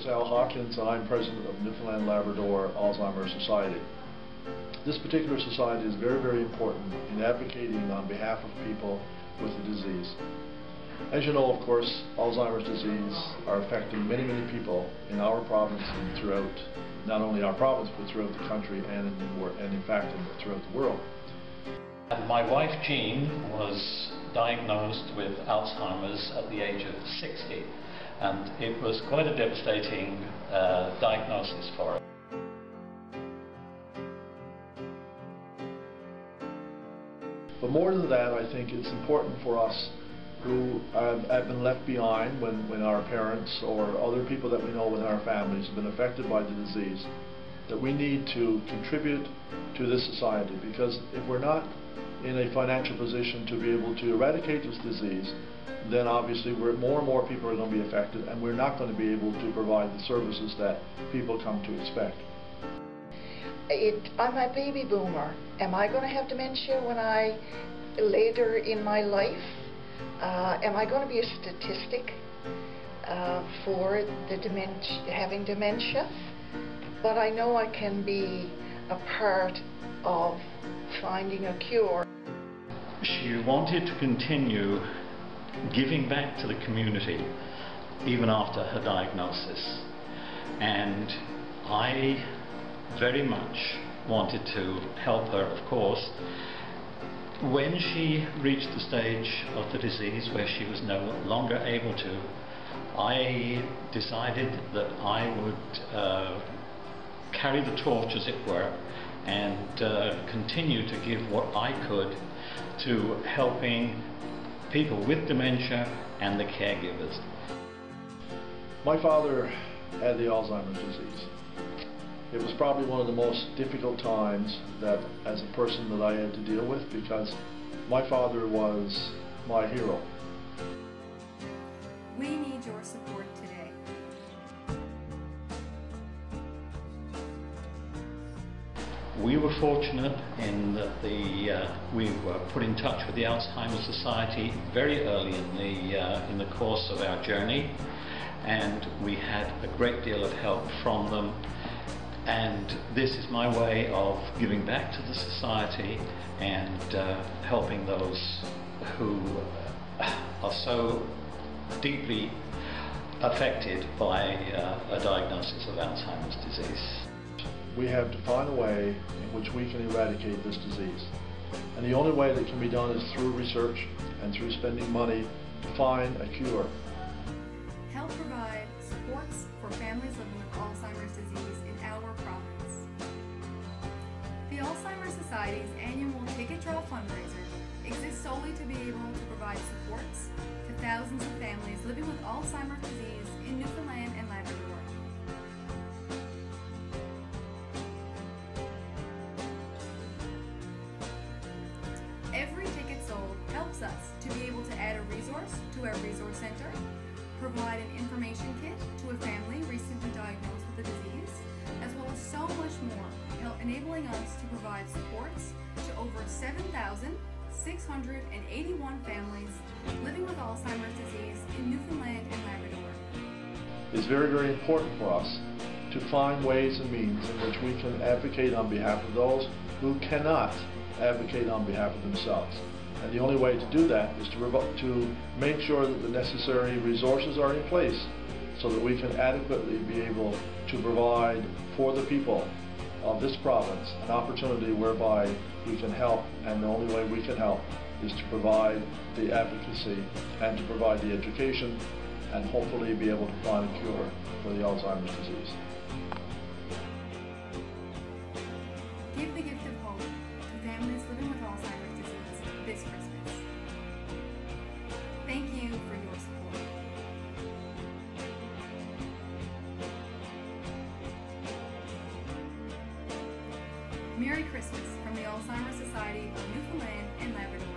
is Al Hawkins, and I'm president of Newfoundland and Labrador Alzheimer Society. This particular society is very, very important in advocating on behalf of people with the disease. As you know, of course, Alzheimer's disease are affecting many, many people in our province and throughout, not only our province, but throughout the country and in fact throughout the world. My wife Jean was diagnosed with Alzheimer's at the age of 60, and it was quite a devastating diagnosis for her. But more than that, I think it's important for us who have been left behind when our parents or other people that we know within our families have been affected by the disease, that we need to contribute to this society, because if we're not in a financial position to be able to eradicate this disease, then obviously more and more people are going to be affected, and we're not going to be able to provide the services that people come to expect. I'm a baby boomer. Am I going to have dementia later in my life? Am I going to be a statistic for having dementia? But I know I can be a part of finding a cure. She wanted to continue giving back to the community even after her diagnosis, and I very much wanted to help her, of course. When she reached the stage of the disease where she was no longer able to, I decided that I would carry the torch, as it were, and continue to give what I could to helping people with dementia and the caregivers. My father had the Alzheimer's disease. It was probably one of the most difficult times that, as a person, that I had to deal with, because my father was my hero. We need your support today. We were fortunate in that we were put in touch with the Alzheimer Society very early in the course of our journey, and we had a great deal of help from them. And this is my way of giving back to the society and helping those who are so deeply affected by a diagnosis of Alzheimer's disease. We have to find a way in which we can eradicate this disease. And the only way that can be done is through research and through spending money to find a cure. Help provide supports for families living with Alzheimer's disease in our province. The Alzheimer Society's annual ticket draw fundraiser exists solely to be able to provide supports to thousands of families living with Alzheimer's disease in Newfoundland and Labrador. Every ticket sold helps us to be able to add a resource to our resource center, provide an information kit to a family recently diagnosed with the disease, as well as so much more, enabling us to provide supports to over 7,681 families living with Alzheimer's disease in Newfoundland and Labrador. It's very, very important for us to find ways and means in which we can advocate on behalf of those who cannot advocate on behalf of themselves. And the only way to do that is to make sure that the necessary resources are in place so that we can adequately be able to provide for the people of this province an opportunity whereby we can help, and the only way we can help is to provide the advocacy and to provide the education and hopefully be able to find a cure for the Alzheimer's disease. Give the gift of hope to families living with Alzheimer's disease this Christmas. Thank you for your support. Merry Christmas from the Alzheimer Society of Newfoundland and Labrador.